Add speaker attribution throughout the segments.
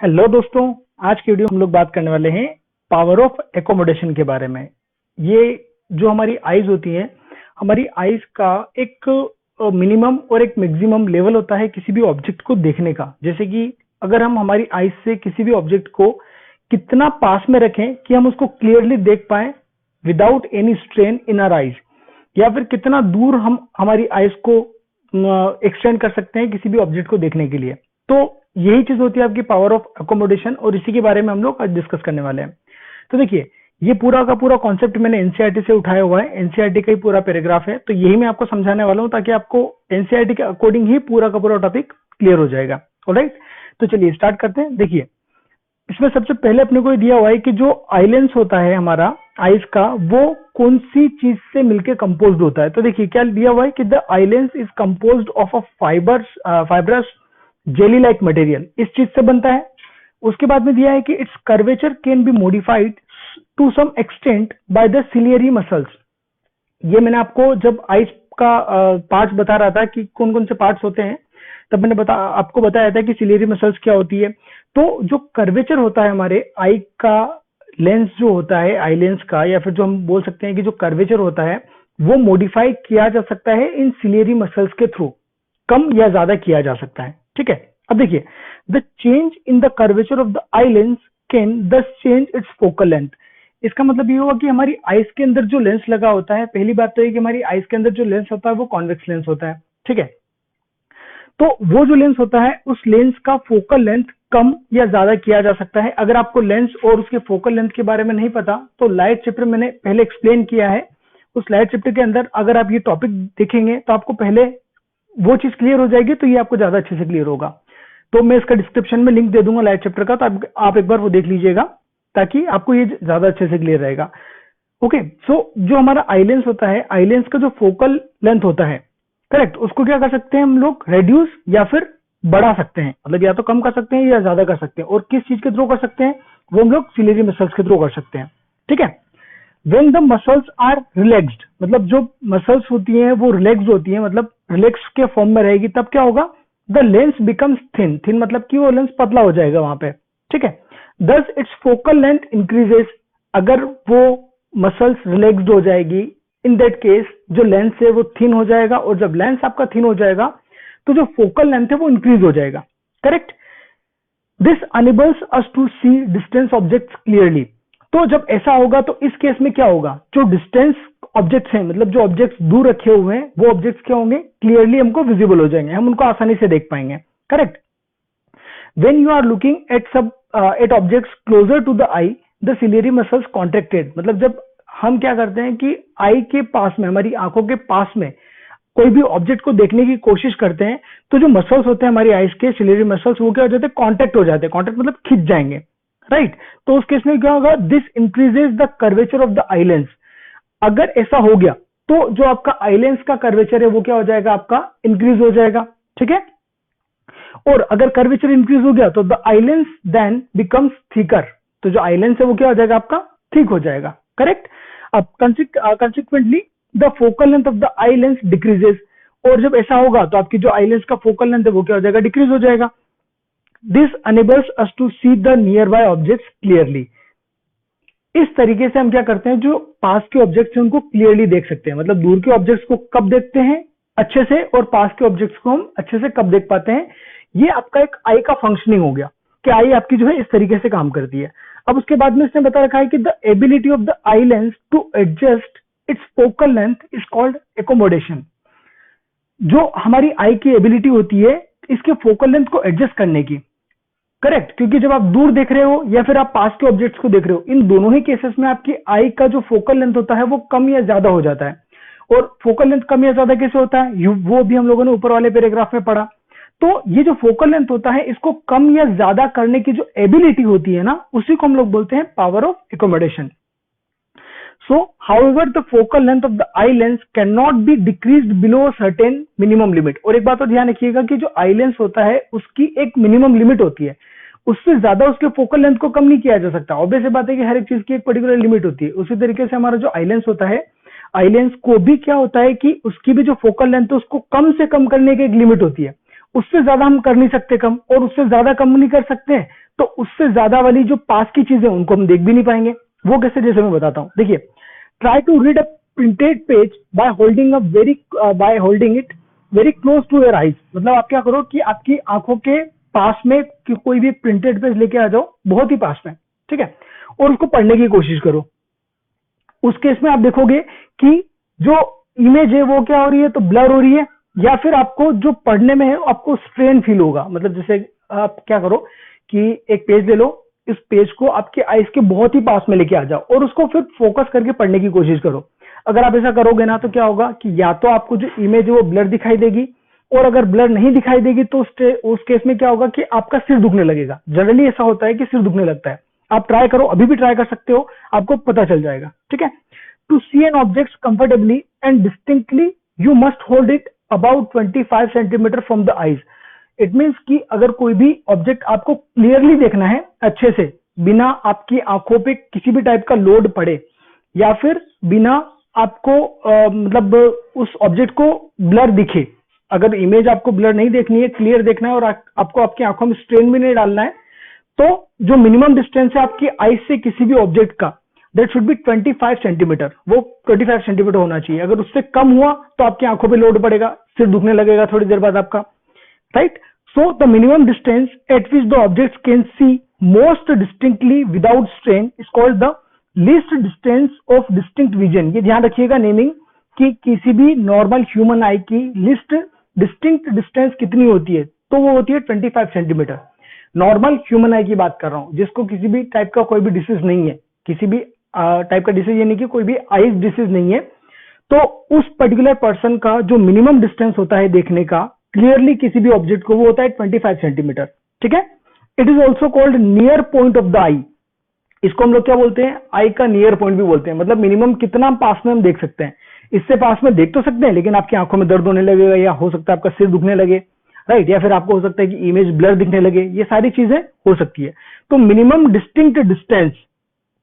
Speaker 1: Hello दोस्तों, आज की वीडियो हम लोग बात करने वाले हैं पावर ऑफ एकोमोडेशन के बारे में। ये जो हमारी आईज होती हैं, हमारी आईज का एक मिनिमम और एक मैक्सिमम लेवल होता है किसी भी ऑब्जेक्ट को देखने का। जैसे कि अगर हम हमारी आईज से किसी भी ऑब्जेक्ट को कितना पास में रखें कि हम उसको क्लियरली देख पाए without any strain in our eyes, या फिर कितना दूर हम हमारी आईज को एक्सटेंड कर सकते हैं किसी भी ऑब्जेक्ट को देखने के लिए। तो यही चीज होती है आपकी पावर ऑफ अकोमोडेशन, और इसी के बारे में हम लोग आज डिस्कस करने वाले हैं। तो देखिए, ये पूरा का पूरा कॉन्सेप्ट मैंने एनसीईआरटी से उठाया हुआ है। एनसीईआरटी का ही पूरा पैराग्राफ है, तो यही मैं आपको समझाने वाला हूं ताकि आपको एनसीईआरटी के अकॉर्डिंग ही पूरा का पूरा टॉपिक क्लियर हो जाएगा। ऑलराइट, तो चलिए स्टार्ट करते हैं। देखिए, इसमें सबसे पहले अपने को दिया हुआ है कि जो आईलेंस होता है हमारा आइस का, वो कौन सी चीज से मिलकर कंपोज्ड होता है। तो देखिए क्या दिया हुआ है कि the eye lens is composed of a fibrous jelly like material, इस चीज से बनता है। उसके बाद में दिया है कि its curvature can be modified to some extent by the ciliary muscles. ये मैंने आपको जब आइस का पार्ट्स बता रहा था कि कौन कौन से पार्ट्स होते हैं, तब मैंने आपको बताया था कि सिलियरी मसल्स क्या होती है। तो जो कर्वेचर होता है हमारे आई का लेंस जो होता है आई लेंस का, या फिर जो हम बोल सकते हैं कि जो कर्वेचर होता है वो मॉडिफाई किया जा सकता है इन सिलियरी मसल्स के थ्रू, कम या ज्यादा किया जा सकता है। ठीक है, अब देखिए, the change in the curvature of the eye lens can दस चेंज इट्स फोकल लेंथ। इसका मतलब ये होगा कि हमारी आइस के अंदर जो लेंस लगा होता है, पहली बात तो ये कि हमारी आइस के अंदर जो लेंस होता है वो कॉन्वेक्स लेंस होता है। ठीक है, तो वो जो लेंस होता है उस लेंस का फोकल लेंथ कम या ज्यादा किया जा सकता है। अगर आपको लेंस और उसके फोकल लेंथ के बारे में नहीं पता तो लाइट चैप्टर मैंने पहले एक्सप्लेन किया है। उस लाइट चैप्टर के अंदर अगर आप ये टॉपिक देखेंगे तो आपको पहले वो चीज क्लियर हो जाएगी, तो ये आपको ज्यादा अच्छे से क्लियर होगा। तो मैं इसका डिस्क्रिप्शन में लिंक दे दूंगा लाइट चैप्टर का, तो आप एक बार वो देख लीजिएगा ताकि आपको ये ज्यादा अच्छे से क्लियर रहेगा। ओके, सो जो हमारा आईलेंस होता है, आईलेंस का जो फोकल लेंथ होता है, करेक्ट, उसको क्या कर सकते हैं हम लोग, रेड्यूस या फिर बढ़ा सकते हैं। मतलब या तो कम कर सकते हैं या ज्यादा कर सकते हैं। और किस चीज के थ्रू कर सकते हैं, वो हम लोग सिलियरी मसल्स के थ्रू कर सकते हैं। ठीक है, when the muscles are relaxed, मतलब जो मसल्स होती हैं वो रिलैक्स होती हैं, मतलब रिलैक्स के फॉर्म में रहेगी, तब क्या होगा, the lens becomes thin. Thin मतलब कि वो लेंस पतला हो जाएगा वहां पे। ठीक है, दस इट्स फोकल लेंथ इंक्रीजेस। अगर वो मसल्स रिलैक्स्ड हो जाएगी, इन दैट केस जो लेंस है वो थिन हो जाएगा, और जब लेंस आपका थिन हो जाएगा तो जो फोकल लेंथ है वो इंक्रीज हो जाएगा। Correct, this enables us to see distance objects clearly. तो जब ऐसा होगा तो इस केस में क्या होगा, जो डिस्टेंस ऑब्जेक्ट्स हैं, मतलब जो ऑब्जेक्ट्स दूर रखे हुए हैं, वो ऑब्जेक्ट्स क्या होंगे, क्लियरली हमको विजिबल हो जाएंगे, हम उनको आसानी से देख पाएंगे। Correct, when you are looking at objects closer to the eye, the ciliary muscles contracted. मतलब जब हम क्या करते हैं कि आई के पास में, हमारी आंखों के पास में कोई भी ऑब्जेक्ट को देखने की कोशिश करते हैं, तो जो मसल्स होते हैं हमारी आईज के सिलियरी मसल्स, वो क्या हो जाते हैं, कॉन्टैक्ट हो जाते हैं। कॉन्टैक्ट मतलब खिंच जाएंगे। राइट, तो उस केस में क्या होगा, this increases the curvature of the eye lens. अगर ऐसा हो गया तो जो आपका आई लेंस का कर्वेचर है वो क्या हो जाएगा, आपका इंक्रीज हो जाएगा। ठीक है, और अगर कर्वेचर इंक्रीज हो गया तो the eye lens then becomes thicker. तो जो आई लेंस है वो क्या हो जाएगा, आपका थिक हो जाएगा। करेक्ट, अब consequently the focal length of the eye lens decreases. और जब ऐसा होगा तो आपकी जो आई लेंस का फोकल लेंथ है वो क्या हो जाएगा, डिक्रीज हो जाएगा। This enables us to see the nearby objects clearly. इस तरीके से हम क्या करते हैं, जो पास के ऑब्जेक्ट्स हैं उनको क्लियरली देख सकते हैं। मतलब दूर के ऑब्जेक्ट्स को कब देखते हैं अच्छे से, और पास के ऑब्जेक्ट्स को हम अच्छे से कब देख पाते हैं। ये आपका एक आई का फंक्शनिंग हो गया कि आई आपकी जो है इस तरीके से काम करती है। अब उसके बाद में इसने बता रखा है कि the ability of the eye lens to adjust its focal length is called accommodation. जो हमारी आई की एबिलिटी होती है इसके फोकल लेंथ को एडजस्ट करने की। करेक्ट, क्योंकि जब आप दूर देख रहे हो या फिर आप पास के ऑब्जेक्ट्स को देख रहे हो, इन दोनों ही केसेस में आपकी आई का जो फोकल लेंथ होता है वो कम या ज्यादा हो जाता है। और फोकल लेंथ कम या ज्यादा कैसे होता है, वो भी हम लोगों ने ऊपर वाले पैराग्राफ में पढ़ा। तो ये जो फोकल लेंथ होता है, इसको कम या ज्यादा करने की जो एबिलिटी होती है ना, उसी को हम लोग बोलते हैं power of accommodation. So, however, the focal length of the eye lens cannot be decreased below a certain minimum limit. और एक बात और ध्यान रखिएगा कि जो आई लेंस होता है उसकी एक मिनिमम लिमिट होती है, उससे ज्यादा उसके फोकल लेंथ को कम नहीं किया जा सकता। ऑब्वियस बात है कि हर एक चीज की एक पर्टिकुलर लिमिट होती है। उसी तरीके से हमारा जो आई लेंस होता है, आई लेंस को भी क्या होता है कि उसकी भी जो फोकल लेंथ है उसको कम से कम करने की एक लिमिट होती है। उससे ज्यादा हम कर नहीं सकते कम, और उससे ज्यादा कम नहीं कर सकते हैं, तो उससे ज्यादा वाली जो पास की चीजें उनको हम देख भी नहीं पाएंगे। वो कैसे, जैसे मैं बताता हूँ। देखिए, try to read a printed page by holding it very close to your eyes. मतलब आप क्या करो कि आपकी आंखों के पास में कोई भी प्रिंटेड पेज लेके आ जाओ, बहुत ही पास में, ठीक है, और उसको पढ़ने की कोशिश करो। उस केस में आप देखोगे कि जो इमेज है वो क्या हो रही है, तो ब्लर हो रही है, या फिर आपको जो पढ़ने में है आपको स्ट्रेन फील होगा। मतलब जैसे आप क्या करो कि एक पेज ले लो, इस पेज को आपके आईज के बहुत ही पास में लेके आ जाओ और उसको फिर फोकस करके पढ़ने की कोशिश करो। अगर आप ऐसा करोगे ना, तो क्या होगा कि या तो आपको जो इमेज है वो ब्लर दिखाई देगी, और अगर ब्लर नहीं दिखाई देगी तो उस केस में क्या होगा कि आपका सिर दुखने लगेगा। जनरली ऐसा होता है कि सिर दुखने लगता है। आप ट्राई करो, अभी भी ट्राई कर सकते हो, आपको पता चल जाएगा, ठीक है। To see an object comfortably and distinctly you must hold it about 25 centimetre from the eyes. It means कि अगर कोई भी ऑब्जेक्ट आपको क्लियरली देखना है अच्छे से, बिना आपकी आंखों पे किसी भी टाइप का लोड पड़े, या फिर बिना आपको मतलब उस ऑब्जेक्ट को ब्लर दिखे। अगर इमेज आपको ब्लर नहीं देखनी है, क्लियर देखना है, और आपको आपकी आंखों में स्ट्रेन भी नहीं डालना है, तो जो मिनिमम डिस्टेंस है आपकी आईज से किसी भी ऑब्जेक्ट का, दैट शुड बी 25 सेंटीमीटर। वो 25 सेंटीमीटर होना चाहिए। अगर उससे कम हुआ तो आपकी आंखों पे लोड पड़ेगा, सिर दुखने लगेगा थोड़ी देर बाद आपका, right. So the minimum distance eight which the object can see most distinctly without strain is called the least distance of distinct vision. ये ध्यान रखिएगा नेमिंग, कि किसी भी नॉर्मल ह्यूमन आई की लिस्ट डिस्टिंक्ट डिस्टेंस कितनी होती है, तो वो होती है 25 सेंटीमीटर। नॉर्मल ह्यूमन आई की बात कर रहा हूं, जिसको किसी भी टाइप का कोई भी डिसीज नहीं है, किसी भी टाइप का डिसीज, यानी कि कोई भी आईज डिसीज नहीं है, तो उस पर्टिकुलर पर्सन का जो मिनिमम डिस्टेंस होता है देखने का क्लियरली किसी भी ऑब्जेक्ट को, वो होता है 25 सेंटीमीटर, ठीक है। It is also called near point of the eye. इसको हम लोग क्या बोलते हैं, आई का नियर पॉइंट भी बोलते हैं। मतलब मिनिमम कितना पास में हम देख सकते हैं। इससे पास में देख तो सकते हैं, लेकिन आपकी आंखों में दर्द होने लगेगा, या हो सकता है आपका सिर दुखने लगे, राइट, या फिर आपको हो सकता है कि इमेज ब्लर दिखने लगे। ये सारी चीजें हो सकती है। तो minimum distinct distance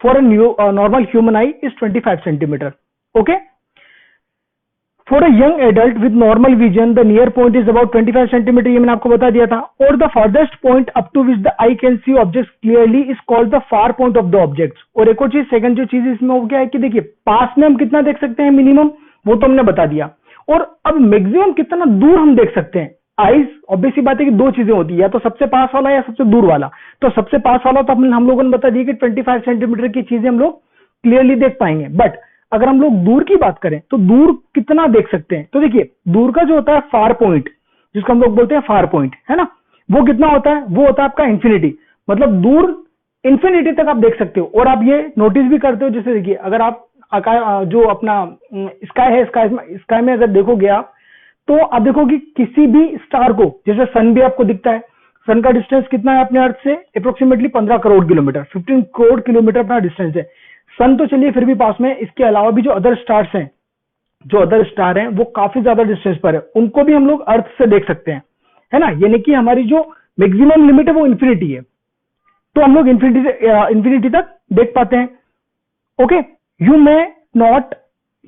Speaker 1: for a normal human eye is 25 centimetre, okay. For a young adult with normal vision the near point is about 25 centimetre, ये मैंने आपको बता दिया था। और the farthest point up to which the eye can see object clearly is called the far point of the object. और एक और चीज, सेकंड जो चीज इसमें हो गया है कि देखिए, पास में हम कितना देख सकते हैं मिनिमम, वो तो हमने बता दिया। और अब मैक्सिमम कितना दूर हम देख सकते हैं। आईज ऑब्वियसली बात है कि दो चीजें होती है, या तो सबसे पास वाला या सबसे दूर वाला। तो सबसे पास वाला तो हम लोगों ने बता दिया कि 25 सेंटीमीटर की चीजें हम लोग क्लियरली देख पाएंगे। बट अगर हम लोग दूर की बात करें तो दूर कितना देख सकते हैं, तो देखिए, दूर का जो होता है फार पॉइंट, जिसको हम लोग बोलते हैं फार पॉइंट, है ना, वो कितना होता है, वो होता है आपका इंफिनिटी। मतलब दूर इंफिनिटी तक आप देख सकते हो। और आप ये नोटिस भी करते हो, जैसे देखिए, अगर आप जो अपना स्काई है, स्काई में अगर देखोगे आप, तो आप देखोगे किसी भी स्टार को, जैसे सन भी आपको दिखता है, सन का डिस्टेंस कितना है अपने अर्थ से, approximately 15 crore kilometre, 15 crore kilometre अपना डिस्टेंस है। सन तो चलिए फिर भी पास में, इसके अलावा भी जो अदर स्टार्स हैं, जो अदर स्टार हैं, वो काफी ज्यादा डिस्टेंस पर है, उनको भी हम लोग अर्थ से देख सकते हैं, है ना। यानी कि हमारी जो मैक्सिमम लिमिट है वो इंफिनिटी है, तो हम लोग इंफिनिटी तक देख पाते हैं, okay. You may not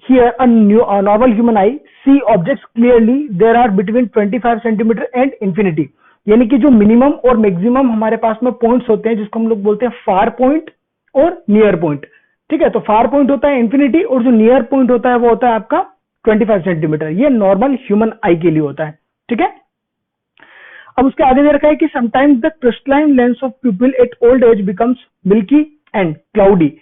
Speaker 1: hear a normal human eye see objects clearly, there are between 25 centimetre and infinity. यानी कि जो मिनिमम और मैक्सिमम हमारे पास में पॉइंट्स होते हैं, जिसको हम लोग बोलते हैं फार पॉइंट और नियर पॉइंट, ठीक है। तो फार पॉइंट होता है इंफिनिटी, और जो नियर पॉइंट होता है वो होता है आपका 25 सेंटीमीटर। ये नॉर्मल ह्यूमन आई के लिए होता है, ठीक है। अब उसके आगे दे रखा है कि sometimes the crystalline lens of pupil at old age becomes milky and cloudy.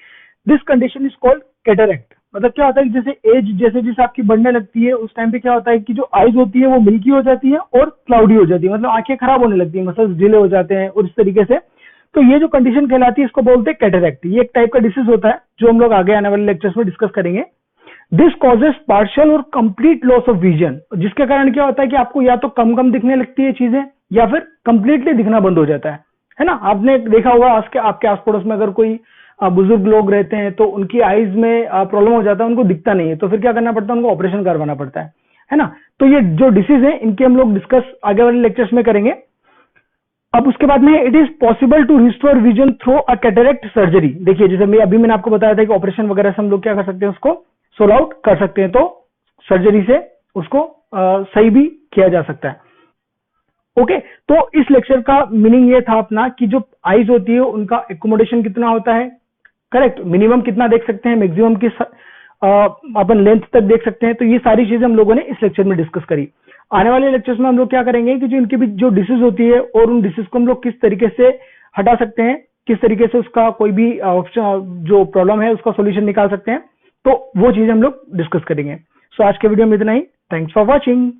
Speaker 1: This condition is called cataract. मतलब क्या होता है कि जैसे एज जैसे जैसे आपकी बढ़ने लगती है, उस टाइम पे क्या होता है कि जो आईज होती है वो मिल्की हो जाती है और क्लाउडी हो जाती है। मतलब आंखें खराब होने लगती है, मसल्स ढीले हो जाते हैं, और इस तरीके से। तो ये जो कंडीशन कहलाती है, इसको बोलते हैं कैटरैक्ट। ये एक टाइप का डिसीज होता है, जो हम लोग आगे आने वाले लेक्चर्स में डिस्कस करेंगे। दिस कॉजेस पार्शियल और कंप्लीट लॉस ऑफ विजन, जिसके कारण क्या होता है कि आपको या तो कम कम दिखने लगती है चीजें, या फिर कंप्लीटली दिखना बंद हो जाता है ना। आपने देखा होगा आपके आस पड़ोस में अगर कोई बुजुर्ग लोग रहते हैं, तो उनकी आईज में प्रॉब्लम हो जाता है, उनको दिखता नहीं है, तो फिर क्या करना पड़ता है, उनको ऑपरेशन करवाना पड़ता है ना। तो ये जो डिसीज है, इनके हम लोग डिस्कस आगे वाले लेक्चर्स में करेंगे। अब उसके बाद में, it is possible to restore vision through a cataract surgery. देखिए, जैसे मैंने आपको बताया था कि ऑपरेशन वगैरह से हम लोग क्या कर सकते हैं, उसको सोल्व आउट कर सकते हैं। तो सर्जरी से उसको सही भी किया जा सकता है। ओके, तो इस लेक्चर का मीनिंग ये था अपना कि जो आईज होती है उनका एकोमोडेशन कितना होता है, करेक्ट, मिनिमम कितना देख सकते हैं, मैक्सिमम किस अपन लेंथ तक देख सकते हैं। तो ये सारी चीजें हम लोगों ने इस लेक्चर में डिस्कस करी। आने वाले लेक्चर्स में हम लोग क्या करेंगे कि जो इनके भी जो डिसीज होती है और उन डिसीज को हम लोग किस तरीके से हटा सकते हैं, किस तरीके से उसका कोई भी जो प्रॉब्लम है उसका सॉल्यूशन निकाल सकते हैं, तो वो चीजें हम लोग डिस्कस करेंगे। सो आज के वीडियो में इतना ही। Thanks for watching.